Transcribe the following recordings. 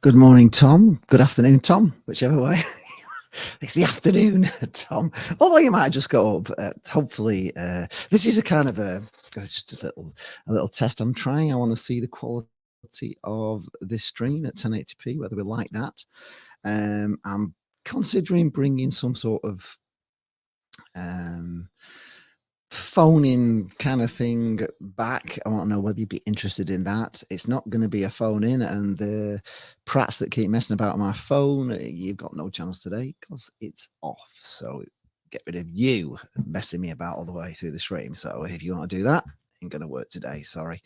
Good morning, Tom. Good afternoon, Tom. Whichever way. It's the afternoon, Tom. Although you might just go up. Hopefully, this is a kind of it's just a little test I'm trying. I want to see the quality of this stream at 1080p, whether we like that. I'm considering bringing some sort of phone-in kind of thing back. I want to know whether you'd be interested in that. It's not going to be a phone-in, and the prats that keep messing about my phone, you've got no chance today because it's off. So get rid of you messing me about all the way through the stream. So if you want to do that, ain't going to work today. Sorry.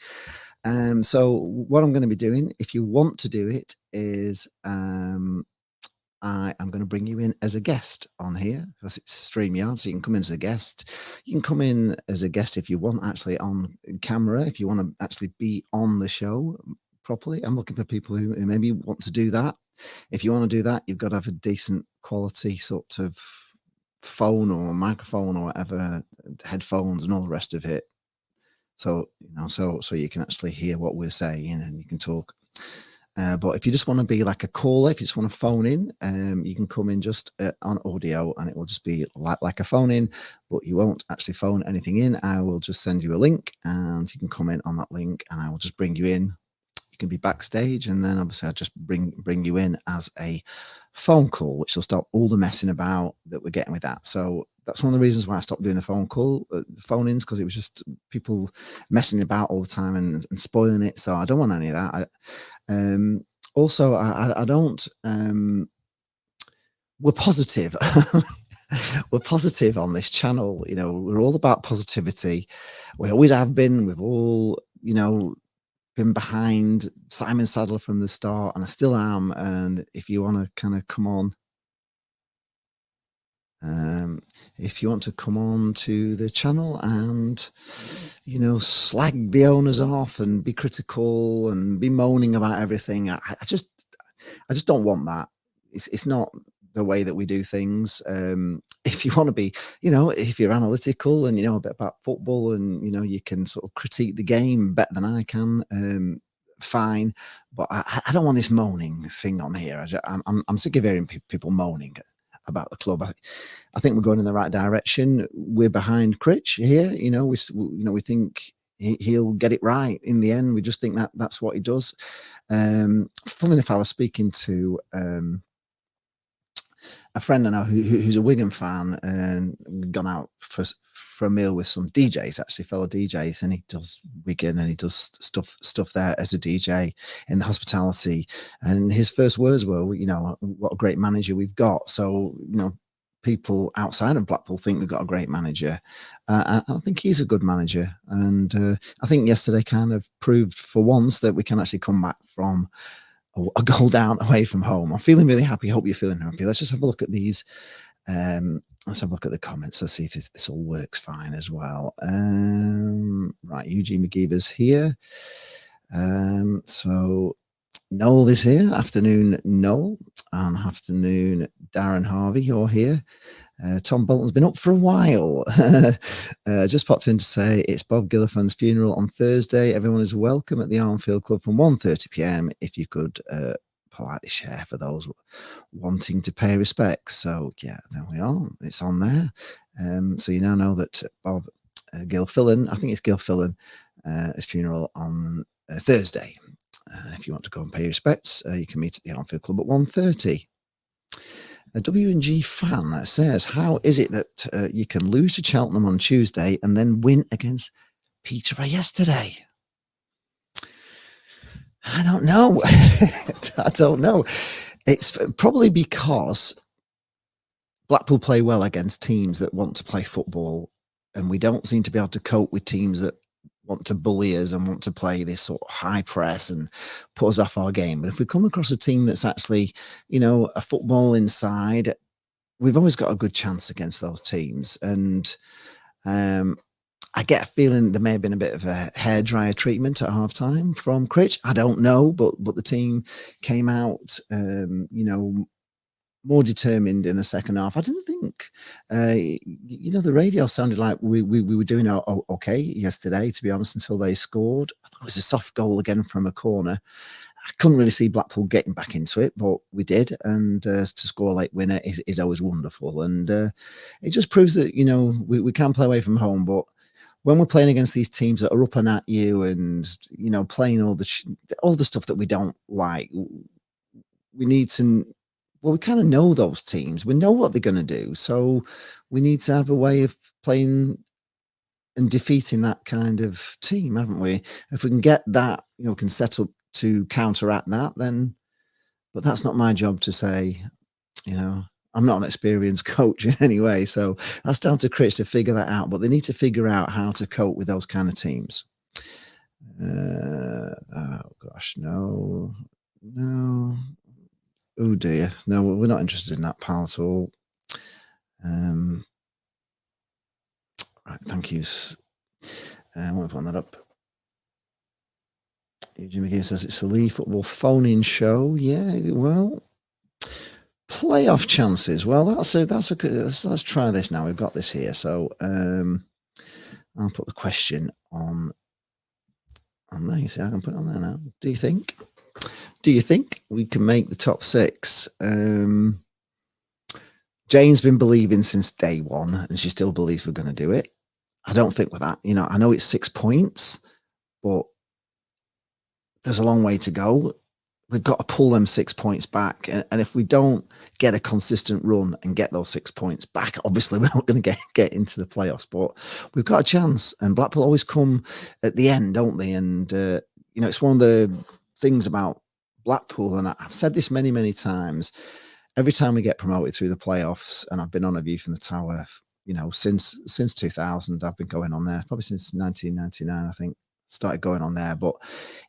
So what I'm going to be doing, if you want to do it, is I am going to bring you in as a guest on here because it's StreamYard, so you can come in as a guest. You can come in as a guest if you want, actually on camera, if you want to actually be on the show properly. I'm looking for people who maybe want to do that. If you want to do that, you've got to have a decent quality sort of phone or microphone or whatever, headphones and all the rest of it. So, so you can actually hear what we're saying and you can talk. But if you just want to be like a caller, if you just want to phone in, you can come in just on audio and it will just be like a phone in, but you won't actually phone anything in. I will just send you a link and you can come in on that link and I will just bring you in. You can be backstage and then obviously I'll just bring you in as a phone call, which will stop all the messing about that we're getting with that. So that's one of the reasons why I stopped doing the phone-ins, because it was just people messing about all the time and spoiling it. So I don't want any of that. Also, I don't. We're positive. We're positive on this channel. We're all about positivity. We always have been. We've all, been behind Simon Sadler from the start, and I still am. And if you want to kind of come on. If you want to come on to the channel and slag the owners off and be critical and be moaning about everything, I just don't want that. It's not the way that we do things. If you want to be, if you're analytical and you know a bit about football and you can sort of critique the game better than I can, fine. But I don't want this moaning thing on here. I'm sick of hearing people moaning about the club. I think we're going in the right direction. We're behind Critch here. We think he'll get it right in the end. We just think that's what he does. Funnily enough, I was speaking to a friend I know who's a Wigan fan and gone out for a meal with some DJs, actually fellow DJs, and he does Wigan and he does stuff there as a DJ in the hospitality. And his first words were, what a great manager we've got. So, people outside of Blackpool think we've got a great manager. I think he's a good manager. And I think yesterday kind of proved for once that we can actually come back from a goal down away from home. I'm feeling really happy. Hope you're feeling happy. Let's just have a look at these. Let's have a look at the comments. Let's see if this all works fine as well. Right, Eugene McGeever's here. So Noel is here. Afternoon, Noel. And afternoon, Darren Harvey, you're here. Tom Bolton's been up for a while. Just popped in to say it's Bob Gillifan's funeral on Thursday. Everyone is welcome at the Armfield Club from 1:30 p.m. If you could politely share for those wanting to pay respects. So yeah, there we are. It's on there. So you now know that Bob Gilfillan, I think it's Gilfillan, his funeral on Thursday. If you want to go and pay respects, you can meet at the Armfield Club at 1:30. A W&G fan says, how is it that you can lose to Cheltenham on Tuesday and then win against Peterborough yesterday? I don't know. I don't know. It's probably because Blackpool play well against teams that want to play football, and we don't seem to be able to cope with teams that want to bully us and want to play this sort of high press and put us off our game. But if we come across a team that's actually, a football inside, we've always got a good chance against those teams. And I get a feeling there may have been a bit of a hairdryer treatment at halftime from Critch. I don't know, but the team came out, more determined in the second half. I didn't think, the radio sounded like we were doing okay yesterday, to be honest, until they scored. I thought it was a soft goal again from a corner. I couldn't really see Blackpool getting back into it, but we did, and to score a late winner is always wonderful, and it just proves that we can play away from home, but when we're playing against these teams that are up and at you, and playing all the stuff that we don't like, we need to. Well, we kind of know those teams. We know what they're going to do, so we need to have a way of playing and defeating that kind of team, haven't we? If we can get that, can set up to counteract that, then. But that's not my job to say. I'm not an experienced coach anyway, so that's down to critics to figure that out. But they need to figure out how to cope with those kind of teams. Oh gosh, no. Oh dear, no, we're not interested in that pal at all. Right, thank yous. I won't put that up. Eugene McGee says it's a Lee Football phone-in show. Yeah, well, playoff chances. Well, that's a good. Let's try this now. We've got this here, so I'll put the question on there. You see, I can put it on there now. Do you think we can make the top 6? Jane's been believing since day one, and she still believes we're going to do it. I don't think with that. I know it's 6 points, but there's a long way to go. We've got to pull them 6 points back. And if we don't get a consistent run and get those 6 points back, obviously we're not going to get into the playoffs, but we've got a chance. And Blackpool always come at the end, don't they? And, it's one of the things about Blackpool, and I've said this many, many times, every time we get promoted through the playoffs, and I've been on A View from the Tower, since 2000, I've been going on there, probably since 1999, I think. Started going on there, but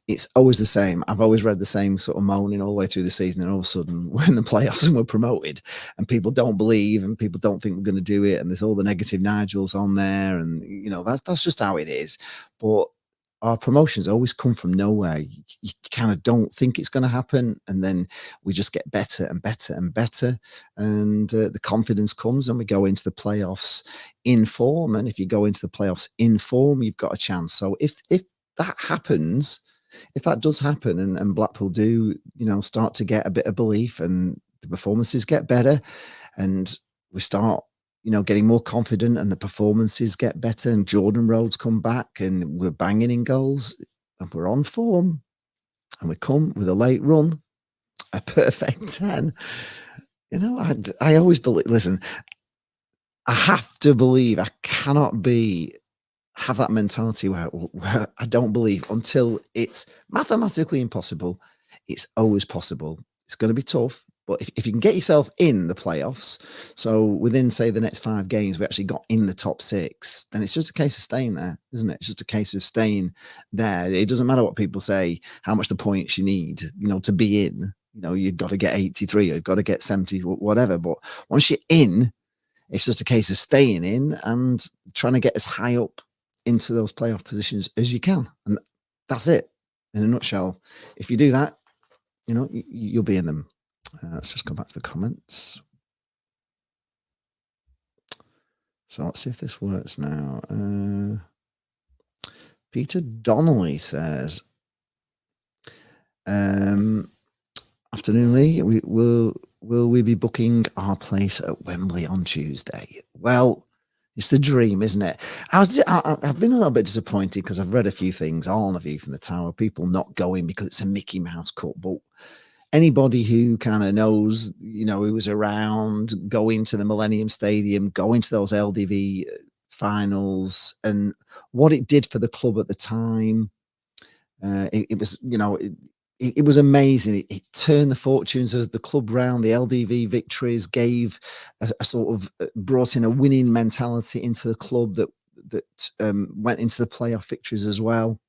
it's always the same. I've always read the same sort of moaning all the way through the season, and all of a sudden we're in the playoffs and we're promoted, and people don't believe, and people don't think we're going to do it, and there's all the negative Nigels on there, and that's just how it is. But our promotions always come from nowhere. You kind of don't think it's going to happen, and then we just get better and better and better, and the confidence comes, and we go into the playoffs in form. And if you go into the playoffs in form, you've got a chance. So if that happens, if that does happen, and Blackpool do, start to get a bit of belief, and the performances get better, and we start, getting more confident, and the performances get better, and Jordan Rhodes come back, and we're banging in goals, and we're on form, and we come with a late run, a perfect 10. I always believe. Listen, I have to believe. I cannot have that mentality where I don't believe until it's mathematically impossible. It's always possible. It's going to be tough, but if you can get yourself in the playoffs, so within, say, the next 5 games, we actually got in the top 6, then it's just a case of staying there, isn't it? It's just a case of staying there. It doesn't matter what people say, how much the points you need, to be in. You've got to get 83, you've got to get 70, whatever. But once you're in, it's just a case of staying in and trying to get as high up into those playoff positions as you can. And that's it in a nutshell. If you do that, you'll be in them. Let's just go back to the comments. So let's see if this works now. Peter Donnelly says, afternoon, Lee. Will we be booking our place at Wembley on Tuesday? Well, it's the dream, isn't it? I've been a little bit disappointed because I've read a few things on A View from the Tower, people not going because it's a Mickey Mouse Cup. But anybody who kind of knows, who was around, going to the Millennium Stadium, going to those LDV finals, and what it did for the club at the time, it was, it was amazing. It turned the fortunes of the club round. The LDV victories gave a sort of brought in a winning mentality into the club that went into the playoff victories as well.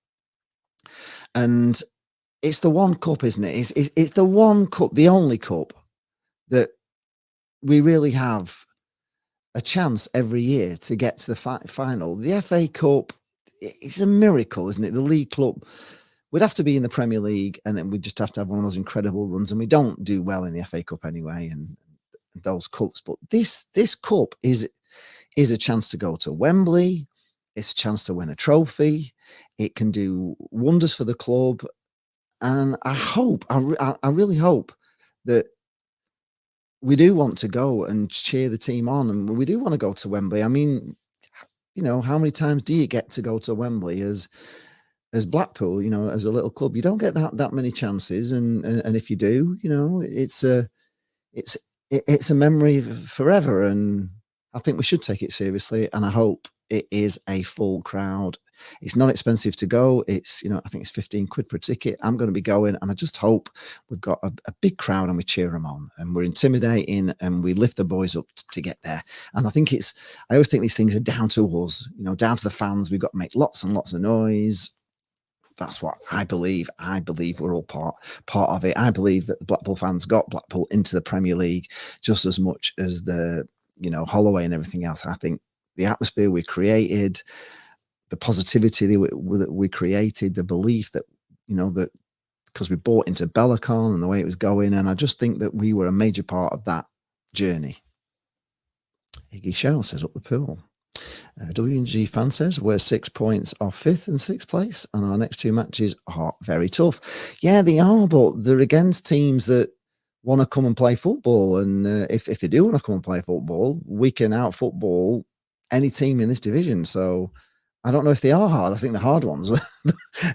And it's the one cup, isn't it? It's the one cup, the only cup that we really have a chance every year to get to the final. The FA Cup, it's a miracle, isn't it? The League Club, we'd have to be in the Premier League, and then we'd just have to have one of those incredible runs. And we don't do well in the FA Cup anyway, and those cups. But this cup is a chance to go to Wembley. It's a chance to win a trophy. It can do wonders for the club. And I hope, I really hope that we do want to go and cheer the team on, and we do want to go to Wembley. I mean, how many times do you get to go to Wembley as Blackpool? As a little club, you don't get that many chances, and if you do, it's it's a memory forever, and I think we should take it seriously. And I hope it is a full crowd. It's not expensive to go. It's I think it's 15 quid per ticket. I'm going to be going, and I just hope we've got a big crowd and we cheer them on and we're intimidating and we lift the boys up to get there. And I always think these things are down to us, down to the fans. We've got to make lots and lots of noise. That's what I believe. I believe we're all part of it. I believe that the Blackpool fans got Blackpool into the Premier League just as much as the Holloway and everything else. I think the atmosphere we created, the positivity that we created, the belief that that because we bought into Bellicon and the way it was going, and I just think that we were a major part of that journey. Iggy Shell says up the pool. WNG fan says we're 6 points off 5th and 6th place, and our next 2 matches are very tough. Yeah, they are, but they're against teams that want to come and play football. And if they do want to come and play football, we can out football any team in this division. So I don't know if they are hard. I think the hard ones are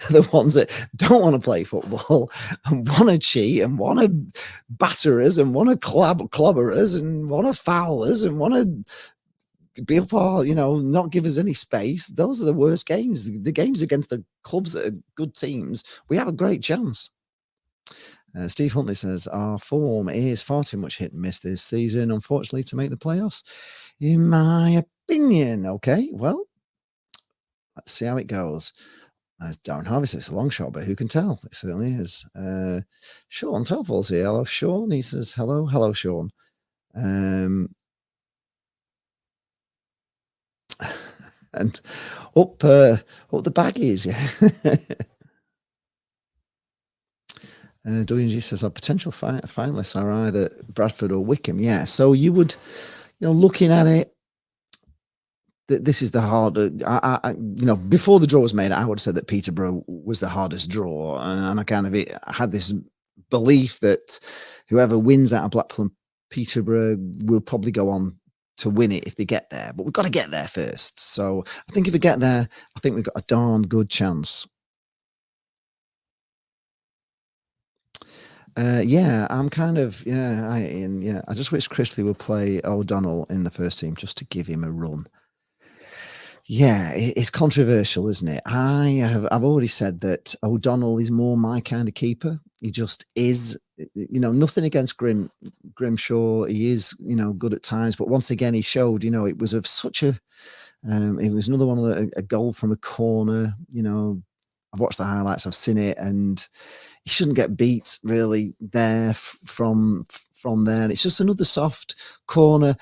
the ones that don't want to play football and want to cheat and want to batter us and want to clobber us and want to foul us and want to be up all, not give us any space. Those are the worst games. The games against the clubs that are good teams, we have a great chance. Steve Huntley says, our form is far too much hit and miss this season, unfortunately, to make the playoffs, in my opinion. Okay, well, let's see how it goes. As Darren Harvey says, it's a long shot, but who can tell? It certainly is. Sean Telfall's here. Hello, Sean. He says, hello, Sean. And up the baggies, yeah. WNG says our potential finalists are either Bradford or Wickham. Yeah, so you would, looking at it, this is the harder. Before the draw was made, I would have said that Peterborough was the hardest draw, and I had this belief that whoever wins out of Blackpool and Peterborough will probably go on to win it if they get there. But we've got to get there first. So I think if we get there, I think we've got a darn good chance. Yeah, I'm kind of I just wish Chrisley would play O'Donnell in the first team just to give him a run. Yeah, it's controversial, isn't it? I've already said that O'Donnell is more my kind of keeper. He just is. Nothing against Grimshaw. He is good at times, but once again he showed it was of such a. It was another one of a goal from a corner. I've watched the highlights. I've seen it, and he shouldn't get beat really there from there. It's just another soft corner.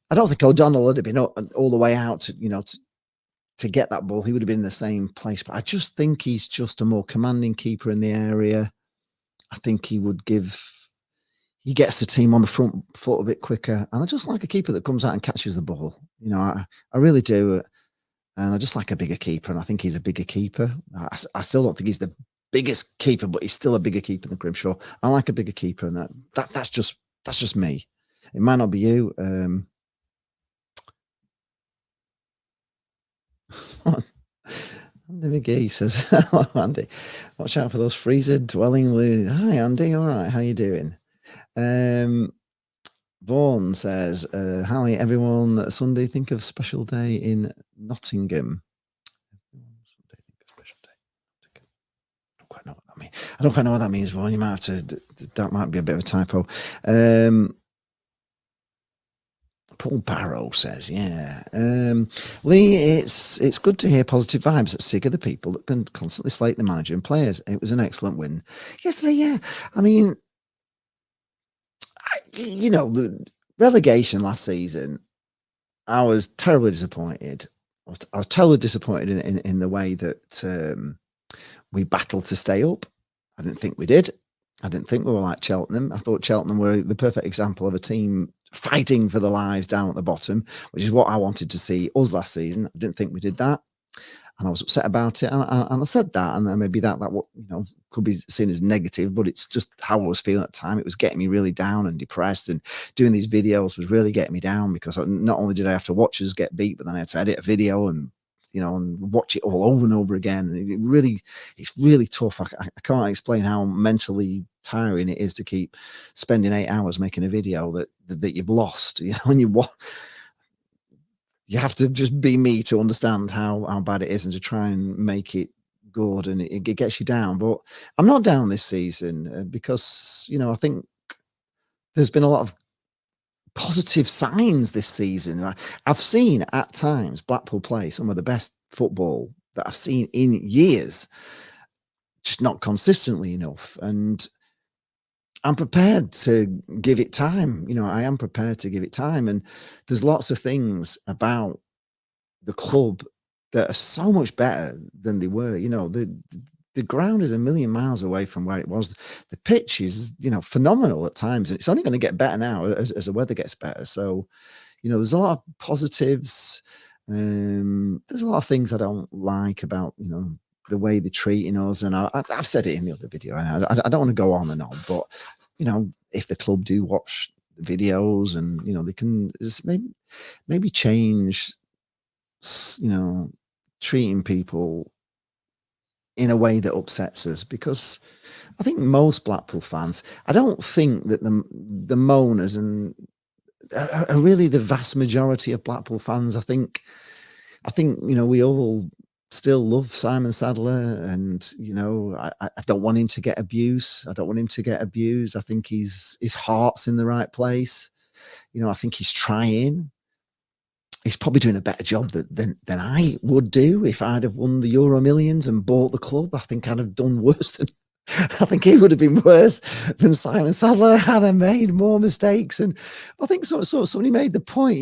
I don't think O'Donnell would have been all the way out to get that ball. He would have been in the same place, but I just think he's just a more commanding keeper in the area. I think he gets the team on the front foot a bit quicker, and I just like a keeper that comes out and catches the ball. I really do. And I just like a bigger keeper, and I think he's a bigger keeper. I still don't think he's the biggest keeper, but he's still a bigger keeper than Grimshaw. I like a bigger keeper, and that's just me. It might not be you. Andy McGee says, hello, Andy. Watch out for those freezer dwelling. Hi, Andy. All right. How you doing? Vaughan says, hi, everyone. Sunday, think of special day in Nottingham. Sunday, think of special day. I don't quite know what that means. I don't quite know what that means, Vaughan. You might have to, that might be a bit of a typo. Paul Barrow says, yeah. Lee, it's good to hear positive vibes. Sick of the people that can constantly slate the manager and players. It was an excellent win yesterday, yeah. I mean, the relegation last season, I was terribly disappointed. I was totally disappointed in the way that we battled to stay up. I didn't think we did. I didn't think we were like Cheltenham. I thought Cheltenham were the perfect example of a team fighting for their lives down at the bottom, which is what I wanted to see us last season. I didn't think we did that. and I was upset about it, and I said that, and then maybe that what could be seen as negative, but it's just how I was feeling at the time. It was getting me really down and depressed, and doing these videos was really getting me down because not only did I have to watch us get beat, but then I had to edit a video and and watch it all over and over again. And it's really tough. I can't explain how mentally tiring it is to keep spending 8 hours making a video that you've lost. And you have to just be me to understand how bad it is and to try and make it good, and it gets you down. But I'm not down this season because I think there's been a lot of positive signs this season. I've seen at times Blackpool play some of the best football that I've seen in years, just not consistently enough. And I'm prepared to give it time. I am prepared to give it time. And there's lots of things about the club that are so much better than they were. The ground is a million miles away from where it was. The pitch is, phenomenal at times, and it's only going to get better now as the weather gets better. So, there's a lot of positives. There's a lot of things I don't like about, the way they're treating us. And I've said it in the other video, and I don't want to go on and on, but, if the club do watch the videos and, they can maybe change, treating people in a way that upsets us, because I think most Blackpool fans, I don't think that the moaners and are really the vast majority of Blackpool fans. I think we all still love Simon Sadler, and I don't want him to get abuse. I don't want him to get abused. I think his heart's in the right place. I think he's trying. He's probably doing a better job than I would do if I'd have won the Euro Millions and bought the club. I think I'd have done worse than. I think he would have been worse than Simon Sadler had I made more mistakes. And I think somebody made the point.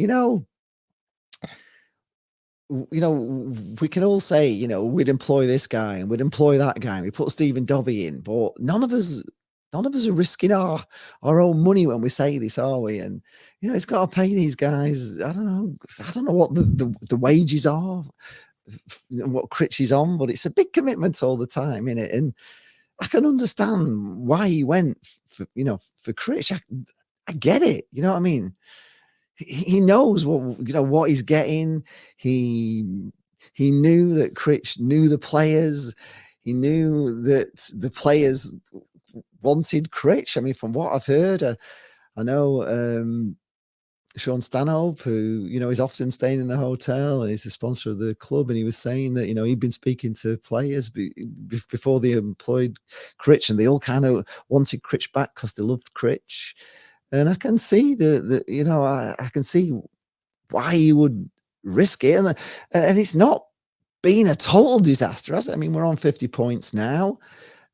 We can all say, we'd employ this guy and we'd employ that guy, and we put Stephen Dobbie in, but none of us are risking our own money when we say this, are we? And it's got to pay these guys. I don't know what the wages are, what Critch is on, but it's a big commitment all the time, in it. And I can understand why he went for Critch. I get it. You know what I mean? He knows what he's getting. He knew that Critch knew the players. He knew that the players wanted Critch. I mean, from what I've heard, I know Sean Stanhope, who is often staying in the hotel, and he's a sponsor of the club, and he was saying that he'd been speaking to players before they employed Critch, and they all kind of wanted Critch back because they loved Critch. And I can see I can see why you would risk it, and it's not been a total disaster, has it? I mean, we're on 50 points now.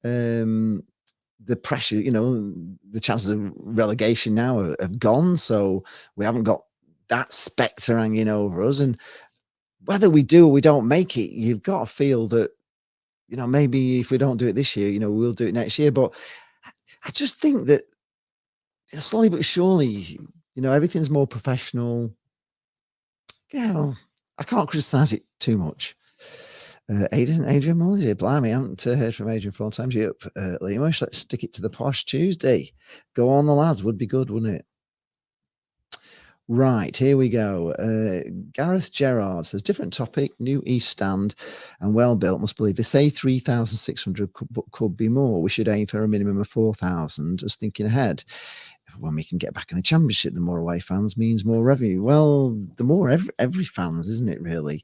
The pressure, the chances of relegation now have gone, so we haven't got that spectre hanging over us. And whether we do or we don't make it, you've got to feel that, maybe if we don't do it this year, we'll do it next year. But I just think that slowly but surely, everything's more professional. I can't criticize it too much. Adrian Mullins, blimey, I haven't heard from Adrian 4 times. You up, Liam? Let's stick it to the posh Tuesday. Go on, the lads. Would be good, wouldn't it? Right, here we go. Gareth Gerard says, different topic, new East Stand and well built, must believe. They say 3,600 could be more. We should aim for a minimum of 4,000, just thinking ahead. When we can get back in the Championship, the more away fans means more revenue. Well, the more every fans, isn't it, really?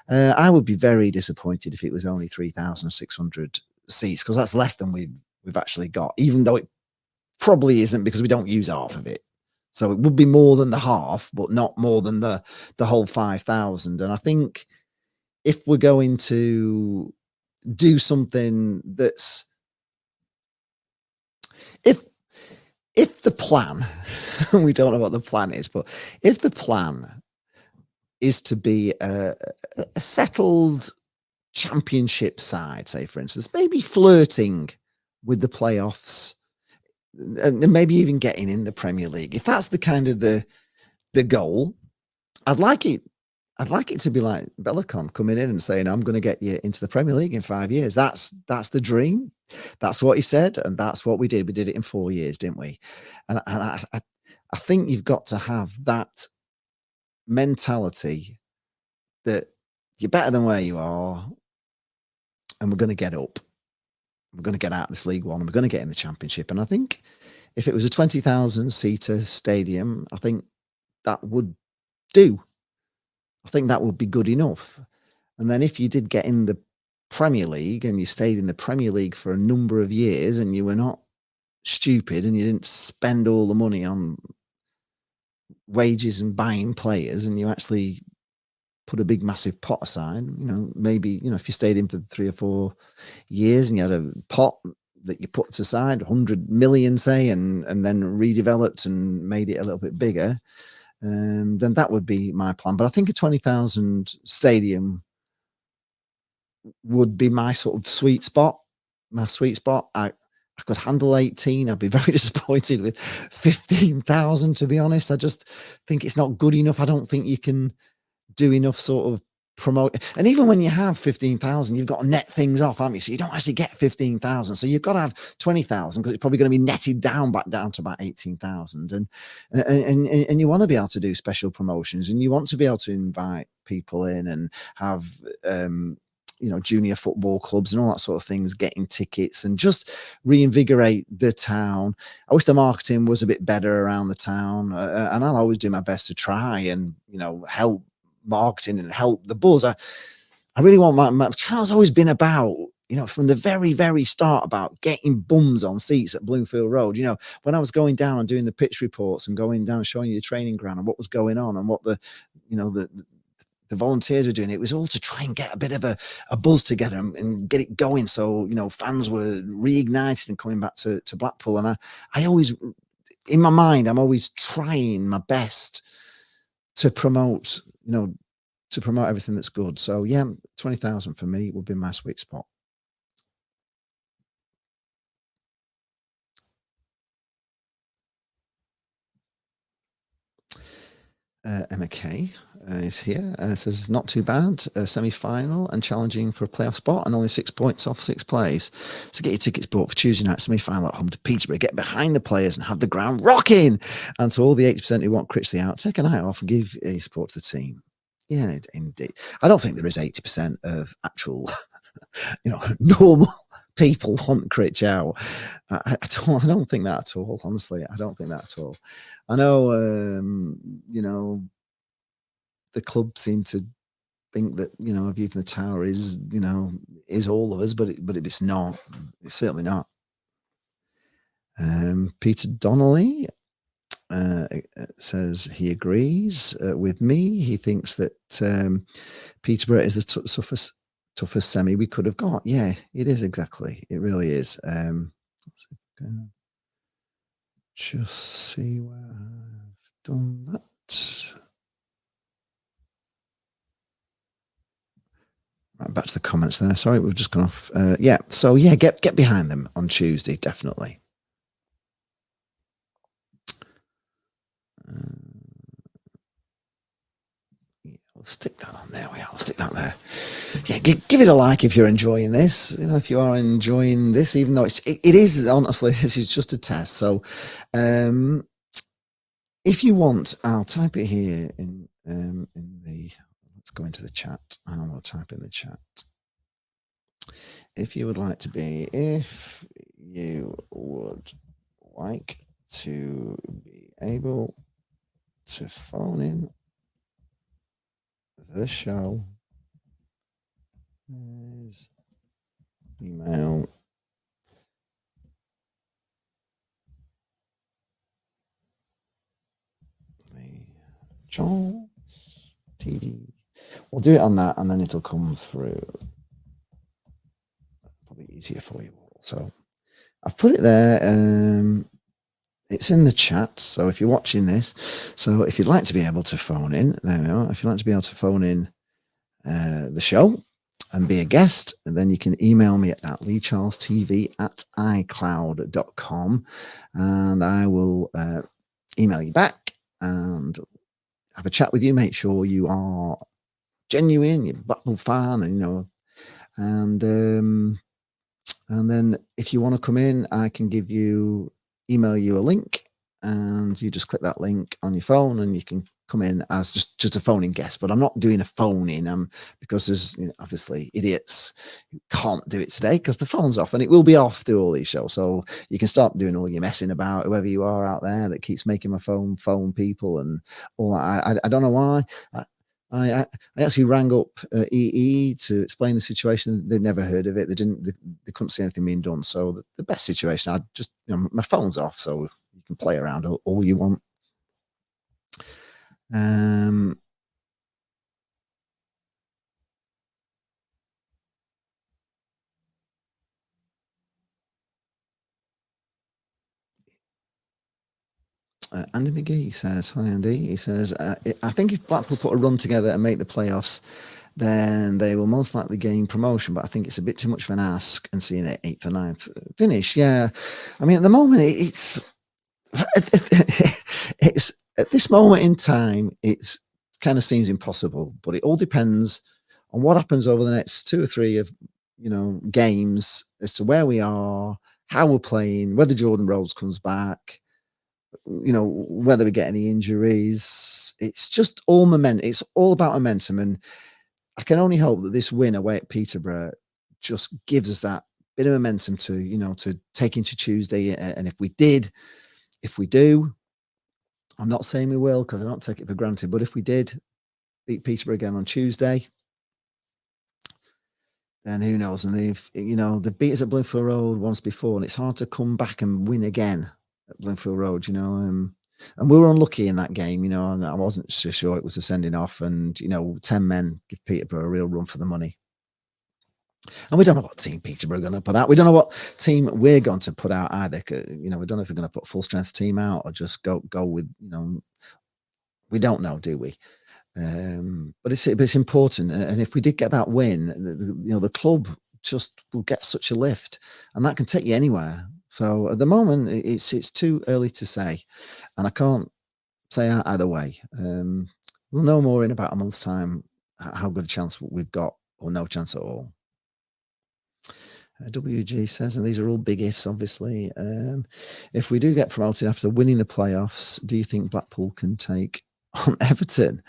I would be very disappointed if it was only 3,600 seats, because that's less than we've actually got, even though it probably isn't, because we don't use half of it. So it would be more than the half, but not more than the whole 5,000. And I think if we're going to do something that's, if the plan, we don't know what the plan is, but if the plan is to be a settled Championship side, say, for instance, maybe flirting with the playoffs, and maybe even getting in the Premier League, if that's the kind of the goal, I'd like it I'd like it to be like Bellicon coming in and saying, "I'm going to get you into the Premier League in 5 years." That's the dream. That's what he said, and that's what we did. We did it in 4 years, didn't we? And I think you've got to have that mentality that you're better than where you are, and we're going to get up. We're going to get out of this League One, and we're going to get in the Championship. And I think if it was a 20,000 seater stadium, I think that would do. I think that would be good enough. And then if you did get in the Premier League and you stayed in the Premier League for a number of years and you were not stupid and you didn't spend all the money on wages and buying players, and you actually put a big massive pot aside, maybe, if you stayed in for 3 or 4 years and you had a pot that you put aside, 100 million, say, and then redeveloped and made it a little bit bigger, then that would be my plan. But I think a 20,000 stadium would be my sort of sweet spot. My sweet spot. I could handle 18. I'd be very disappointed with 15,000, to be honest. I just think it's not good enough. I don't think you can do enough sort of promote. And even when you have 15,000, you've got to net things off, haven't you? So you don't actually get 15,000. So you've got to have 20,000 because it's probably going to be netted back down to about 18,000. And you want to be able to do special promotions, and you want to be able to invite people in and have junior football clubs and all that sort of things getting tickets and just reinvigorate the town. I wish the marketing was a bit better around the town, and I'll always do my best to try and help marketing and help the buzz. I really want my channel's always been about, from the very, very start, about getting bums on seats at Bloomfield Road. When I was going down and doing the pitch reports and going down and showing you the training ground and what was going on and what the volunteers were doing, it was all to try and get a bit of a buzz together and get it going. So, fans were reignited and coming back to Blackpool. And I always, in my mind, I'm always trying my best to promote, everything that's good. So yeah, 20,000 for me would be my sweet spot. Emma K is here. Says not too bad. Semi-final and challenging for a playoff spot, and only 6 points off 6th place. So get your tickets bought for Tuesday night semi-final at home to Peterborough. Get behind the players and have the ground rocking. And to all the 80% who want Critchley out, take a night off and give a support to the team. Yeah, indeed. I don't think there is 80% of actual, normal people want Critch out. I don't think that at all. Honestly, I don't think that at all. I know, the club seem to think that A View from the Tower is all of us, but it's not. It's certainly not. Peter Donnelly says he agrees with me. He thinks that Peterborough is the toughest semi we could have got. Yeah, it is, exactly. It really is. Just see where I've done that. Right, back to the comments there. Sorry, we've just gone off. Yeah, so yeah, get behind them on Tuesday, definitely. Yeah, we'll stick that on there. We'll stick that there. Yeah, give it a like if you're enjoying this. If you are enjoying this, even though it is, honestly, this is just a test. So, if you want, I'll type it here in the. Let's go into the chat. I will type in the chat. If you would like to be able to phone in the show, email the Charles TD. We'll do it on that, and then it'll come through. Probably easier for you all. So I've put it there. It's in the chat. So if you're watching this, so if you'd like to be able to phone in, there we are. If you'd like to be able to phone in the show and be a guest, and then you can email me at leecharlestv@icloud.com, and I will email you back and have a chat with you. Make sure you are genuine, you're a Blackpool fan, and and and then if you want to come in, I can email you a link, and you just click that link on your phone, and you can come in as just a phone-in guest. But I'm not doing a phone-in, because there's obviously idiots who can't do it today because the phone's off, and it will be off through all these shows. So you can start doing all your messing about, whoever you are out there that keeps making my phone people and all that. I don't know why. I actually rang up EE to explain the situation. They'd never heard of it. They couldn't see anything being done. So the best situation, I just, my phone's off, so you can play around all you want. Um, Andy McGee says, hi Andy. He says, I think if Blackpool put a run together and make the playoffs, then they will most likely gain promotion. But I think it's a bit too much of an ask and seeing it 8th or 9th finish. Yeah. I mean, at the moment, it's it's at this moment in time, it's kind of seems impossible, but it all depends on what happens over the next 2 or 3 of games as to where we are, how we're playing, whether Jordan Rhodes comes back, whether we get any injuries. It's just all momentum. It's all about momentum, and I can only hope that this win away at Peterborough just gives us that bit of momentum to take into Tuesday. And if we do, I'm not saying we will because I don't take it for granted, but if we did beat Peterborough again on Tuesday, then who knows? And they beat us at Bloomfield Road once before, and it's hard to come back and win again at Bloomfield Road, and we were unlucky in that game, and I wasn't so sure it was a sending off, and 10 men give Peterborough a real run for the money. And we don't know what team Peterborough are going to put out. We don't know what team we're going to put out either. We don't know if they're going to put a full strength team out or just go with, we don't know, do we? But it's important. And if we did get that win, the club just will get such a lift, and that can take you anywhere. So at the moment, it's too early to say, and I can't say either way. We'll know more in about a month's time how good a chance we've got, or no chance at all. WG says, and these are all big ifs, obviously. If we do get promoted after winning the playoffs, do you think Blackpool can take on Everton?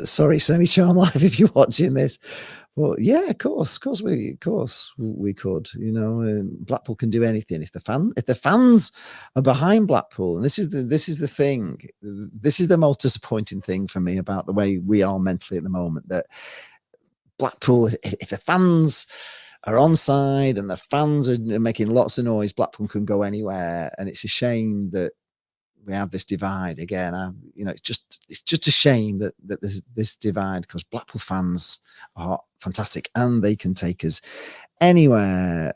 Sorry, Semi Charm Life, if you're watching this. Well, yeah, of course we could. Blackpool can do anything if the fans are behind Blackpool, and this is the thing. This is the most disappointing thing for me about the way we are mentally at the moment. That Blackpool, if the fans are on side and the fans are making lots of noise, Blackpool can go anywhere, and it's a shame that we have this divide again. It's just a shame that there's this divide, because Blackpool fans are fantastic and they can take us anywhere.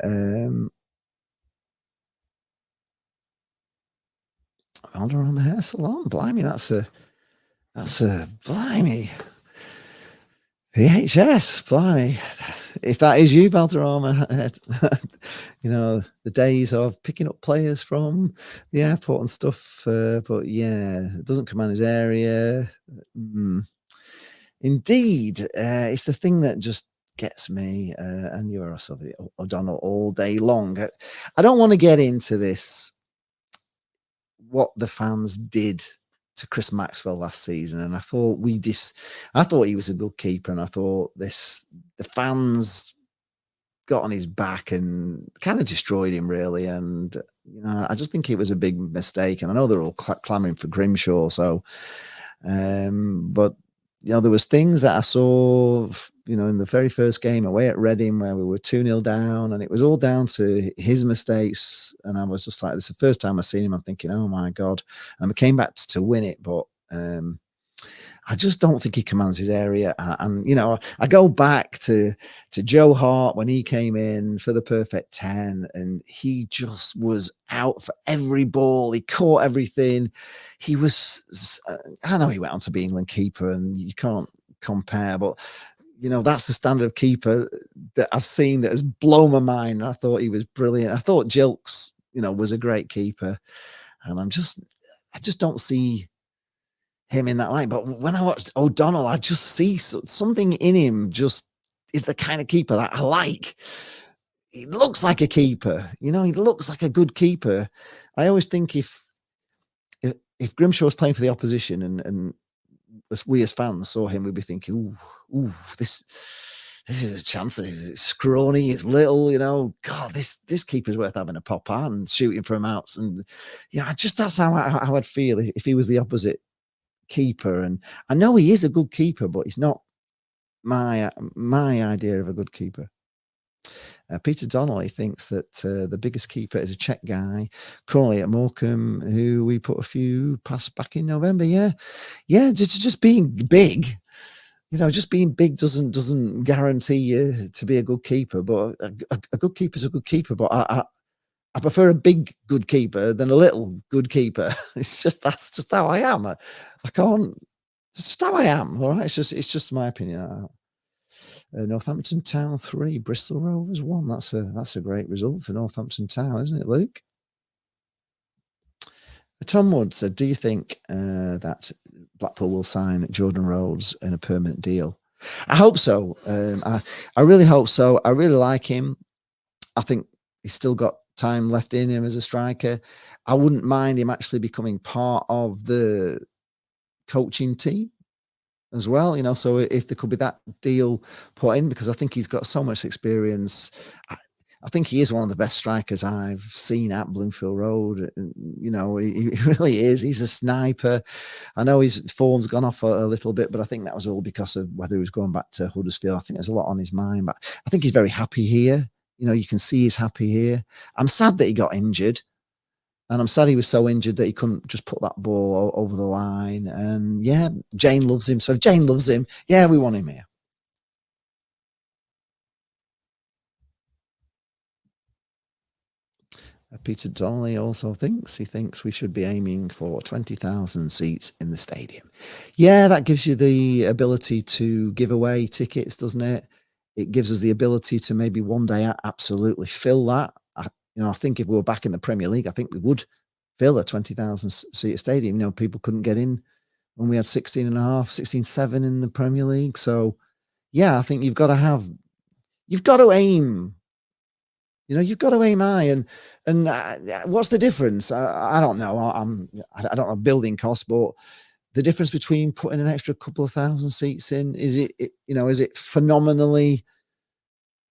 Valderrama Hair Salon, blimey, that's a blimey. VHS, blimey. If that is you, Valderrama, the days of picking up players from the airport and stuff. But yeah, it doesn't command his area. Indeed, it's the thing that just gets me. And you're also O'Donnell all day long. I don't want to get into this, what the fans did to Chris Maxwell last season, and I thought he was a good keeper, and I thought the fans got on his back and kind of destroyed him, really. And I just think it was a big mistake, and I know they're all clamoring for Grimshaw. So, but there was things that I saw, in the very first game away at Reading where we were 2-0 down, and it was all down to his mistakes. And I was just like, this is the first time I've seen him. I'm thinking, oh my God. And we came back to win it, but I just don't think he commands his area. And I go back to Joe Hart when he came in for the perfect 10, and he just was out for every ball. He caught everything. He was, I know he went on to be England keeper, and you can't compare, but that's the standard of keeper that I've seen that has blown my mind. I thought he was brilliant. I thought Jilks, was a great keeper, and I just don't see him in that light. But when I watched O'Donnell, I just see something in him. Just is the kind of keeper that I like. He looks like a keeper, you know. He looks like a good keeper. I always think if Grimshaw was playing for the opposition and as we as fans saw him, we'd be thinking, ooh, this is a chance. It's scrawny, it's little, you know. God, this keeper's worth having a pop at and shooting from outs. And yeah, just that's how I'd feel if he was the opposite keeper. And I know he is a good keeper, but he's not my idea of a good keeper. Peter Donnelly thinks that the biggest keeper is a Czech guy, Crawley at Morecambe, who we put a few past back in November. Yeah, just being big. You know, just being big doesn't guarantee you to be a good keeper. But a good keeper is a good keeper. But I prefer a big good keeper than a little good keeper. That's just how I am. I can't. It's just how I am. All right. It's just my opinion. Northampton Town 3, Bristol Rovers 1. That's a great result for Northampton Town, isn't it, Luke? Tom Wood said, "Do you think that Blackpool will sign Jordan Rhodes in a permanent deal?" I hope so. I really hope so. I really like him. I think he's still got time left in him as a striker. I wouldn't mind him actually becoming part of the coaching team as well, you know. So if there could be that deal put in, because I think he's got so much experience. I think he is one of the best strikers I've seen at Bloomfield Road. You know, he really is. He's a sniper. I know his form's gone off a little bit, but I think that was all because of whether he was going back to Huddersfield. I think there's a lot on his mind, but I think he's very happy here. You know, you can see he's happy here. I'm sad that he got injured. And I'm sad he was so injured that he couldn't just put that ball over the line. And yeah, Jane loves him. So if Jane loves him, yeah, we want him here. Peter Donnelly also thinks we should be aiming for 20,000 seats in the stadium. Yeah, that gives you the ability to give away tickets, doesn't it? It gives us the ability to maybe one day absolutely fill that. I think if we were back in the Premier League, I think we would fill a 20,000 seat stadium. You know, people couldn't get in when we had 16.5, 16.7 in the Premier League. So yeah, I think you've got to aim. You know, you've got to aim high, and what's the difference? I don't know. I don't know building costs, but the difference between putting an extra couple of thousand seats in, is it phenomenally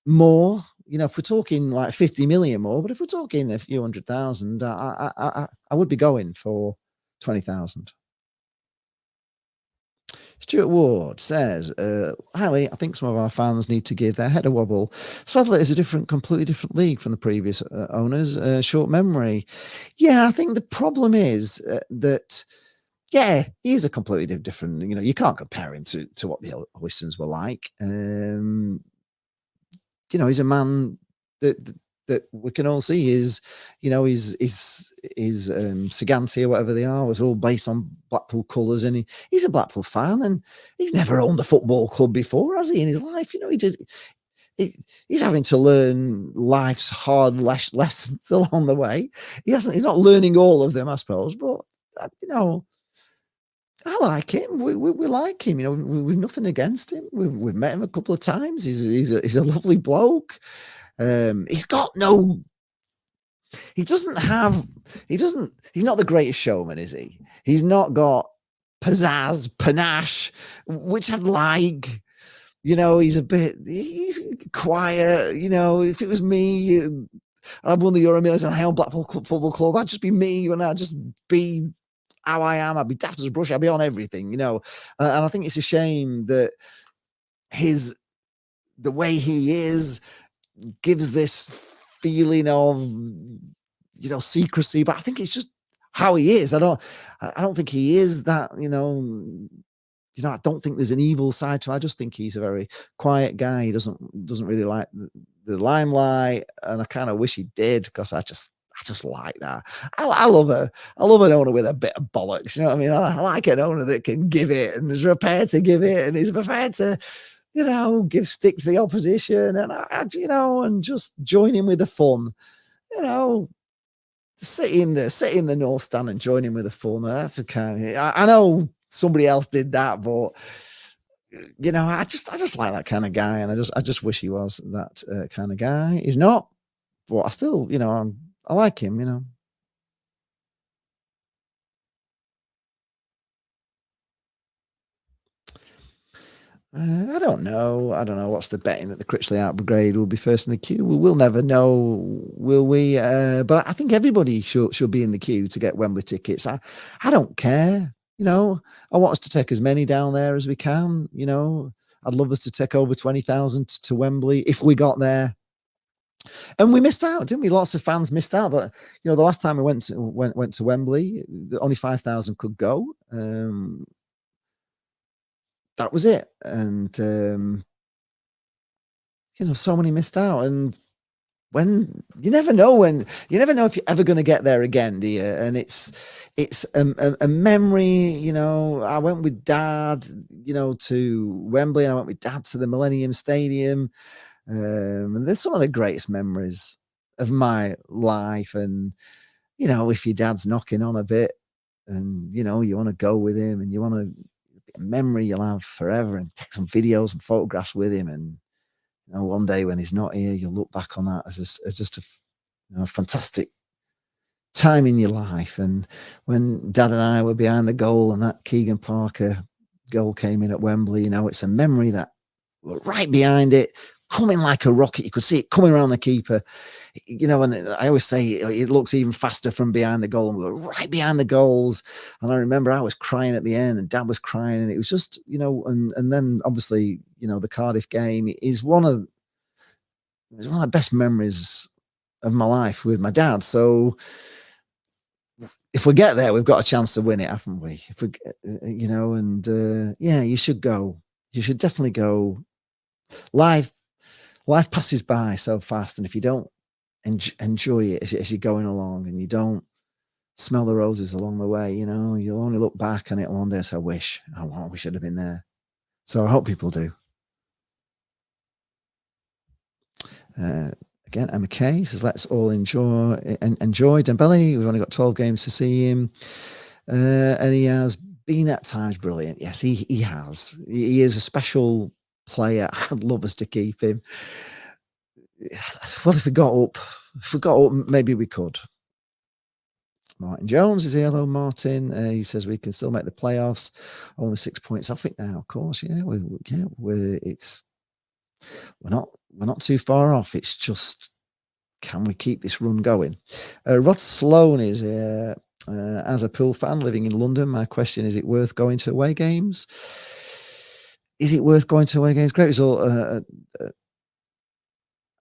more? You know, if we're talking like 50 million more, but if we're talking a few 100,000, I would be going for 20,000. Stuart Ward says, "Highly, I think some of our fans need to give their head a wobble. Sadly, it's a completely different league from the previous owners. Short memory. Yeah, I think the problem is that, yeah, he is a completely different. You know, you can't compare him to what the Oystons were like. You know, he's a man that we can all see is, you know, his Sagante or whatever they are was all based on Blackpool colours, and he's a Blackpool fan, and he's never owned a football club before, has he, in his life? You know, he's having to learn life's hard lessons along the way. He's not learning all of them, I suppose, but you know, I like him. We like him. You know, we've nothing against him. We've met him a couple of times. He's a lovely bloke. He's got no. He doesn't have. He's not the greatest showman, is he? He's not got pizzazz, panache, which I'd like. You know, he's He's quiet. You know, if it was me, I'd won the Euro Millions and I own Blackpool Football Club, I'd just be me, and I'd just be how I am. I'd be daft as a brush. I'd be on everything, you know. And I think it's a shame that the way he is gives this feeling of, you know, secrecy. But I think it's just how he is. I don't think he is that, you know. I don't think there's an evil side to him. I just think he's a very quiet guy. He doesn't really like the limelight, and I kind of wish he did, because I just like that. I love an owner with a bit of bollocks. You know what I mean? I like an owner that can give it and is prepared to give it, and is prepared to, you know, give stick to the opposition, and you know, and just join in with the fun. You know, sit in the North Stand and join in with the fun. That's a kind of, I know somebody else did that, but I just like that kind of guy, and I just wish he was that kind of guy. He's not, but I still, I like him. I don't know. I don't know what's the betting that the Critchley Out Brigade will be first in the queue. We'll never know, will we? But I think everybody should be in the queue to get Wembley tickets. I don't care. I want us to take as many down there as we can. I'd love us to take over 20,000 to Wembley if we got there. And we missed out, didn't we? Lots of fans missed out. But the last time we went to Wembley, only 5,000 could go. That was it, and so many missed out. And when you never know if you're ever going to get there again, do you? And it's a memory. I went with Dad, to Wembley, and I went with Dad to the Millennium Stadium. And there's some of the greatest memories of my life. And if your dad's knocking on a bit, and you want to go with him, and you want to a memory you'll have forever, and take some videos and photographs with him, and one day when he's not here, you'll look back on that as just a fantastic time in your life. And when Dad and I were behind the goal, and that Keegan Parker goal came in at Wembley, it's a memory that we're right behind it, coming like a rocket. You could see it coming around the keeper, and I always say it looks even faster from behind the goal, and we were right behind the goals. And I remember I was crying at the end, and Dad was crying, and it was just, and then obviously, the Cardiff game is one of the best memories of my life with my dad. So if we get there, we've got a chance to win it, haven't we? If we, you should go. You should definitely go. Life passes by so fast, and if you don't enjoy it as you're going along, and you don't smell the roses along the way, you'll only look back on it one day and say, we should have been there. So I hope people do. Again, Emma Kay says, let's all enjoy Dembele. We've only got 12 games to see him. And he has been at times brilliant. Yes, he has. He is a special player. I'd love us to keep him. Well, if we got up, maybe we could. Martin Jones is here. Hello, Martin. He says we can still make the playoffs. Only 6 points off it now. Of course, yeah. We're not too far off. It's just, can we keep this run going? Rod Sloan is here. As a Pool fan living in London, my question is: it worth going to away games? Is it worth going to away games? Great result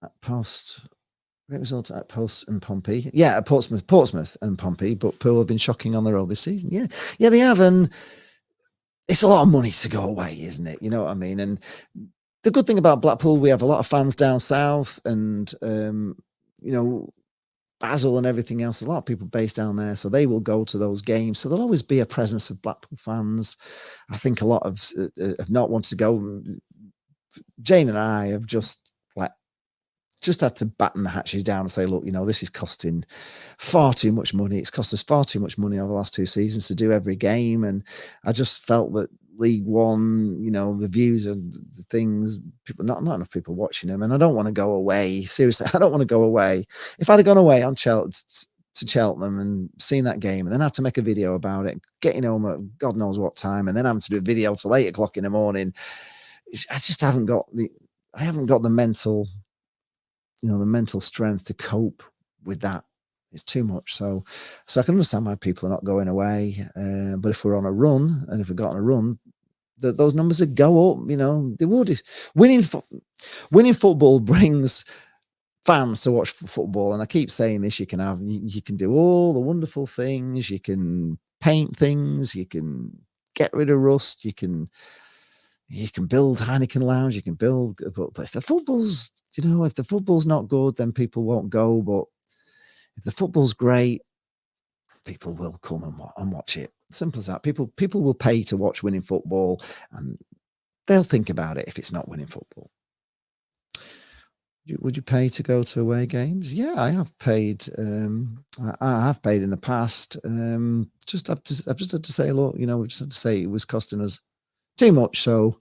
at Post. Great result at Post and Pompey. Yeah, at Portsmouth and Pompey, but Pool have been shocking on the road this season. Yeah, they have, and it's a lot of money to go away, isn't it? You know what I mean? And the good thing about Blackpool, we have a lot of fans down south, and Basel and everything else. A lot of people based down there, so they will go to those games. So there'll always be a presence of Blackpool fans. I think a lot of have not wanted to go. Jane and I have just had to batten the hatches down and say, look, this is costing far too much money. It's cost us far too much money over the last 2 seasons to do every game. And I just felt that League One, the views and the things, people, not enough people watching them. And I don't want to go away. Seriously, I don't want to go away. If I'd have gone away on to Cheltenham and seen that game, and then have to make a video about it, getting home at God knows what time, and then having to do a video till 8 o'clock in the morning, I just haven't got the mental strength to cope with that. It's too much. So I can understand why people are not going away. But if we're on a run, and if we've got on a run, those numbers would go up. They would. Winning football brings fans to watch football. And I keep saying this: you can do all the wonderful things. You can paint things. You can get rid of rust. You can build Heineken Lounge, you can build, but if the football's not good, then people won't go. But if the football's great, people will come and watch it. Simple as that. People will pay to watch winning football, and they'll think about it if it's not winning football. Would you pay to go to away games? Yeah, I have paid. I have paid in the past. I've just had to say, look, we just had to say it was costing us too much, so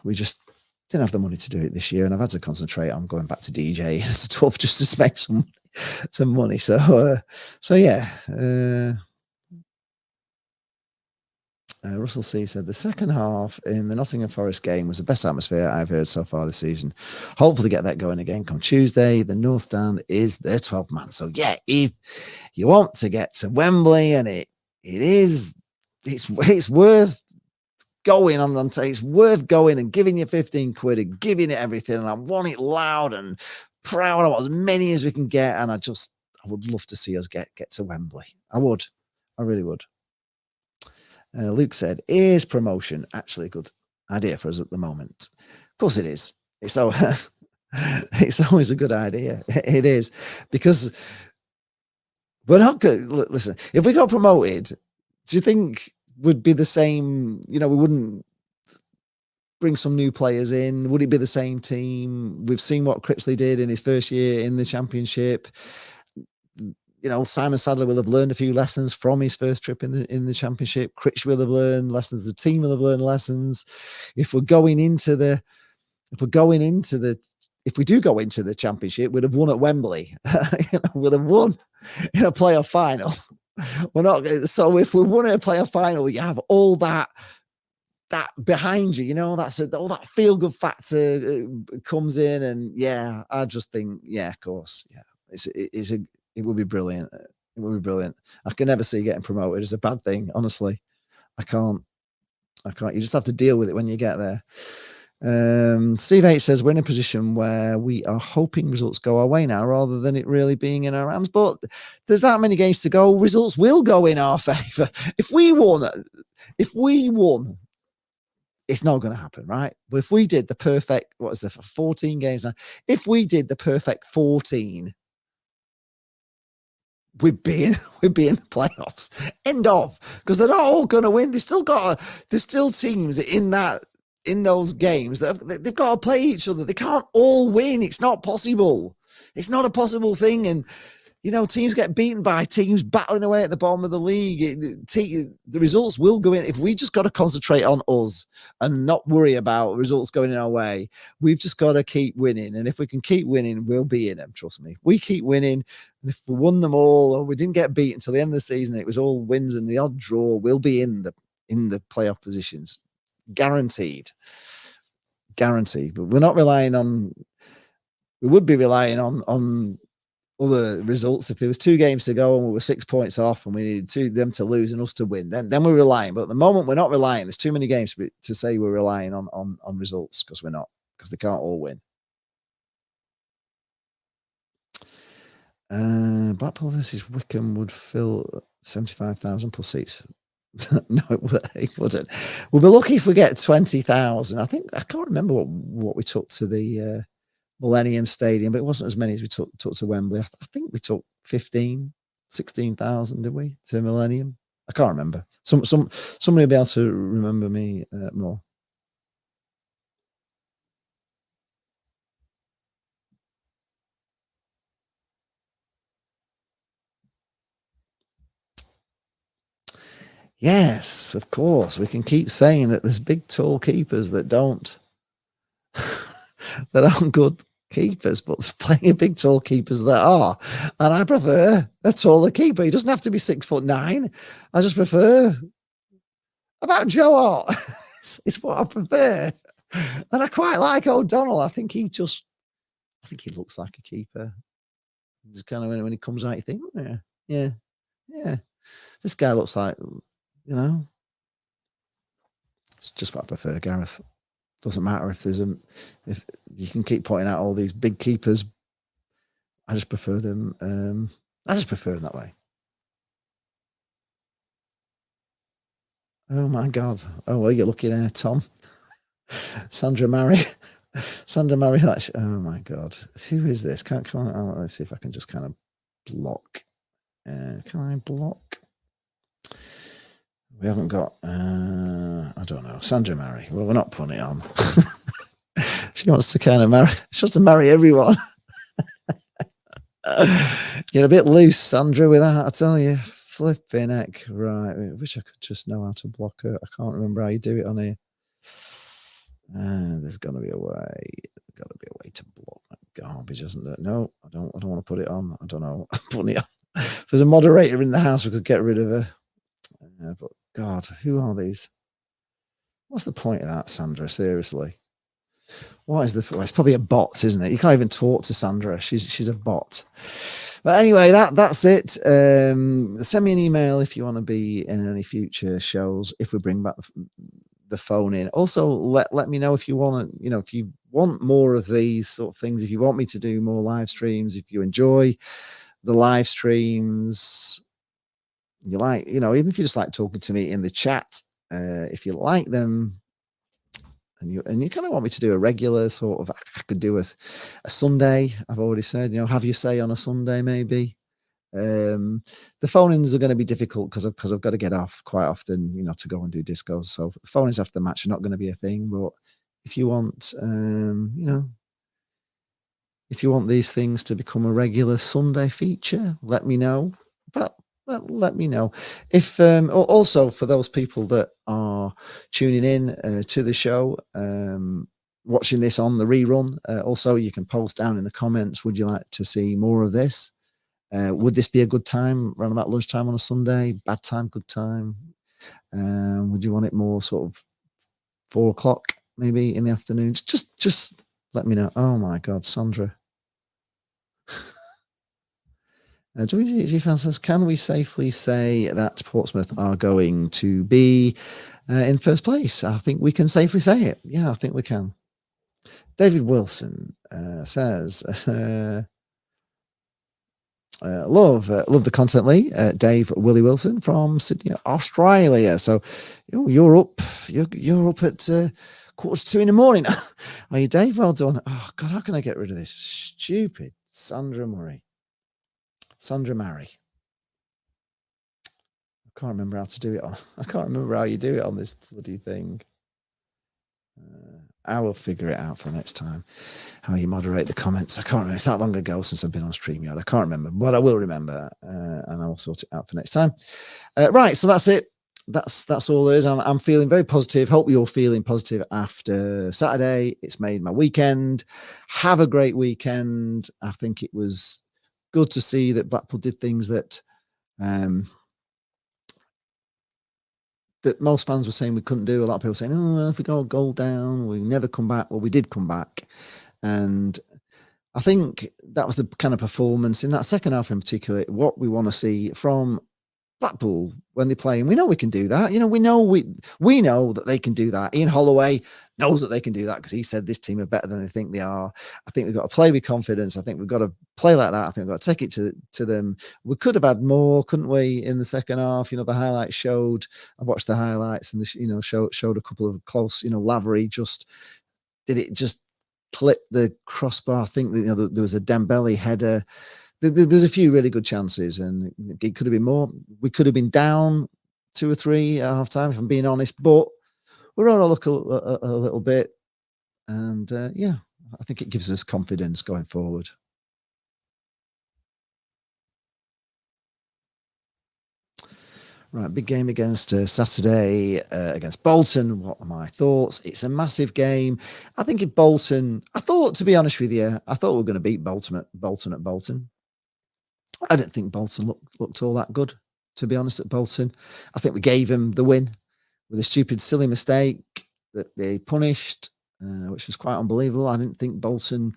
we just didn't have the money to do it this year, and I've had to concentrate on going back to DJ and stuff just to make some money. So yeah. Russell C said the second half in the Nottingham Forest game was the best atmosphere I've heard so far this season. Hopefully get that going again come Tuesday. The North Stand is the 12th man. So yeah, if you want to get to Wembley, and it's worth going on, it's worth going and giving you 15 quid and giving it everything. And I want it loud and proud. I want as many as we can get. And I would love to see us get to Wembley. I really would. Luke said, is promotion actually a good idea for us at the moment? Of course it is. It's always a good idea. It is, because we're not good. Listen, if we got promoted, do you think would be the same? We wouldn't bring some new players in. Would it be the same team? We've seen what Critchley did in his first year in the Championship. Simon Sadler will have learned a few lessons from his first trip in the Championship. Critch will have learned lessons. The team will have learned lessons. If we do go into the Championship, we'd have won at Wembley. We'd have won in a playoff final. We're not. So if we won in a playoff final, you have all that behind you. That's all that feel good factor comes in, and yeah, I just think, yeah, of course, yeah, it would be brilliant. It would be brilliant. I can never see getting promoted as a bad thing. Honestly, I can't. You just have to deal with it when you get there. Steve H says we're in a position where we are hoping results go our way now rather than it really being in our hands. But there's that many games to go. Results will go in our favour. If we won, it's not going to happen, right? But if we did the perfect, 14 games now? If we did the perfect 14, we'd be in the playoffs. End of, because they're not all going to win. There's still teams in those games that they've got to play each other. They can't all win. It's not possible. It's not a possible thing. And teams get beaten by teams battling away at the bottom of the league. The results will go in. If we just got to concentrate on us and not worry about results going in our way, we've just got to keep winning. And if we can keep winning, we'll be in them. Trust me. We keep winning. And if we won them all, or we didn't get beat until the end of the season, it was all wins and the odd draw, we'll be in the playoff positions. Guaranteed. But we're not relying on. We would be relying on other results. If there was 2 games to go and we were 6 points off and we needed them to lose and us to win, then we're relying. But at the moment, we're not relying. There's too many games to say we're relying on results, because we're not, because they can't all win. Blackpool versus Wickham would fill 75,000 plus seats. No, it wouldn't. We'll be lucky if we get 20,000. I can't remember what we took to the Millennium Stadium, but it wasn't as many as we took to Wembley. I think we took 16,000, did we, to Millennium? I can't remember. Somebody will be able to remember me more. Yes, of course. We can keep saying that there's big, tall keepers that aren't good keepers, but there's plenty of big, tall keepers that are. And I prefer a taller keeper. He doesn't have to be 6'9". I just prefer about Joe Hart. It's what I prefer. And I quite like O'Donnell. I think he looks like a keeper. Just kind of when he comes out, you think, yeah. This guy looks like, it's just what I prefer, Gareth. Doesn't matter if you can keep pointing out all these big keepers. I just prefer them. I just prefer them that way. Oh my God! Oh well, you're lucky there, Tom. Sandra Murray. Oh my God! Who is this? Let's see if I can just kind of block. Can I block? We haven't got. I don't know. Sandra Murray. Well, we're not putting it on. She wants to kind of marry. She wants to marry everyone. You're a bit loose, Sandra, with that, I tell you. Flipping heck. Right. I wish I could just know how to block her. I can't remember how you do it on here. There's got to be a way. There's got to be a way to block that garbage, isn't there? No, I don't want to put it on. I don't know. Putting it on. If there's a moderator in the house, we could get rid of her. But God, who are these? What's the point of that, Sandra? Seriously. What is the? Well, it's probably a bot, isn't it? You can't even talk to Sandra. She's a bot. But anyway, that's it. Send me an email if you want to be in any future shows. If we bring back the phone in. Also, let me know if you want to. If you want more of these sort of things. If you want me to do more live streams. If you enjoy the live streams, you like. Even if you just like talking to me in the chat. If you like them. And you kind of want me to do a regular sort of, I could do a Sunday. I've already said, have your say on a Sunday, maybe. The phone-ins are going to be difficult because I've got to get off quite often, to go and do discos. So the phone-ins after the match are not going to be a thing. But if you want, if you want these things to become a regular Sunday feature, let me know. But let me know. If also for those people that are tuning in to the show, watching this on the rerun, also you can post down in the comments, would you like to see more of this? Would this be a good time around about lunchtime on a Sunday? Bad time, good time? Would you want it more sort of 4 o'clock maybe in the afternoon? Just let me know. Oh my God, Sandra. WG fan says, can we safely say that Portsmouth are going to be in first place? I think we can safely say it. Yeah, I think we can. David Wilson says, love the content, Lee. Dave Willie Wilson from Sydney, Australia. So you're up at 1:45 in the morning. Are you, Dave? Well done. Oh God, how can I get rid of this stupid Sandra Murray? Sandra Murray. I can't remember how to do it on. I can't remember how you do it on this bloody thing. I will figure it out for next time. How you moderate the comments. I can't remember. It's that long ago since I've been on StreamYard. I can't remember, but I will remember, and I will sort it out for next time. Right, so that's it. That's all there is. I'm feeling very positive. Hope you're feeling positive after Saturday. It's made my weekend. Have a great weekend. I think it was good to see that Blackpool did things that that most fans were saying we couldn't do. A lot of people saying, oh, well, if we go a goal down, we never come back. Well, we did come back. And I think that was the kind of performance in that second half in particular, what we want to see from Blackpool when they play. And we know we can do that. We know that they can do that. Ian Holloway knows that they can do that because he said this team are better than they think they are. I think we've got to play with confidence. I think we've got to play like that. I think we've got to take it to them. We could have had more, couldn't we, in the second half? The highlights showed. I watched the highlights and showed a couple of close. Lavery just clip the crossbar. I think that, there was a Dembele header. There's a few really good chances, and it could have been more. We could have been down 2 or 3 at half time, if I'm being honest. But we're on a look a little bit, and I think it gives us confidence going forward. Right, big game against Saturday against Bolton. What are my thoughts? It's a massive game. I think if Bolton, to be honest with you, I thought we were going to beat Bolton at Bolton. I didn't think Bolton looked all that good, to be honest, at Bolton. I think we gave them the win with a stupid, silly mistake that they punished, which was quite unbelievable. I didn't think Bolton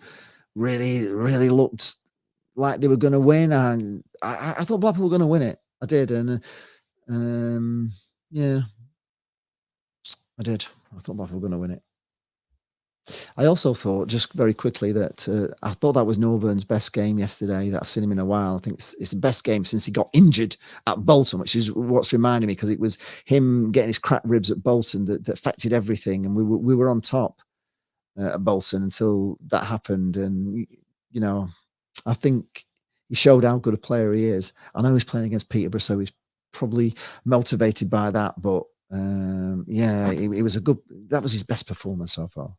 really, really looked like they were going to win. And I thought Blackpool were going to win it. I did. And yeah, I did. I thought Blackpool were going to win it. I also thought, just very quickly, that I thought that was Norburn's best game yesterday that I've seen him in a while. I think it's the best game since he got injured at Bolton, which is what's reminding me, because it was him getting his cracked ribs at Bolton that affected everything, and we were on top at Bolton until that happened. And I think he showed how good a player he is. I know he's playing against Peterborough, so he's probably motivated by that. But it was that was his best performance so far.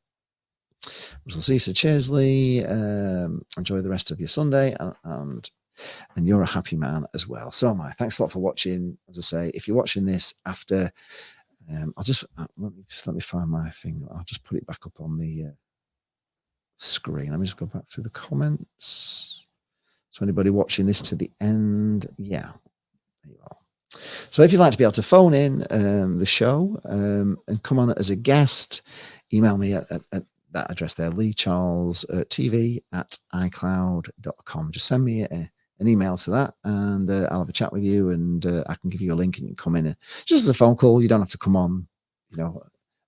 Russell Caesar, cheers, Lee. Enjoy the rest of your Sunday, and you're a happy man as well. So am I. Thanks a lot for watching. As I say, if you're watching this after, I'll just let me find my thing. I'll just put it back up on the screen. Let me just go back through the comments. So anybody watching this to the end, yeah, there you are. So if you'd like to be able to phone in the show and come on as a guest, email me at that address there, leecharlestv@icloud.com. Just send me an email to that, and I'll have a chat with you, and I can give you a link, and you can come in just as a phone call. You don't have to come on,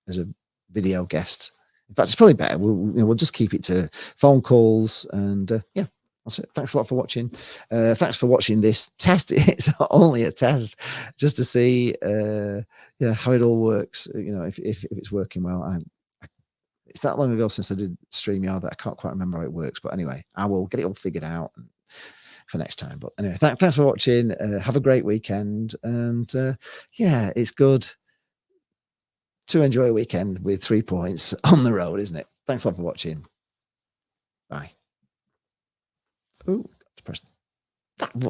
as a video guest. In fact, it's probably better. We'll just keep it to phone calls, and yeah. That's it. Thanks a lot for watching. Thanks for watching this test. It's only a test just to see how it all works. If it's working well. It's that long ago since I did StreamYard that I can't quite remember how it works. But anyway, I will get it all figured out for next time. But anyway, thanks for watching. Have a great weekend. And it's good to enjoy a weekend with 3 points on the road, isn't it? Thanks a lot for watching. Bye. Oh, got to press that button.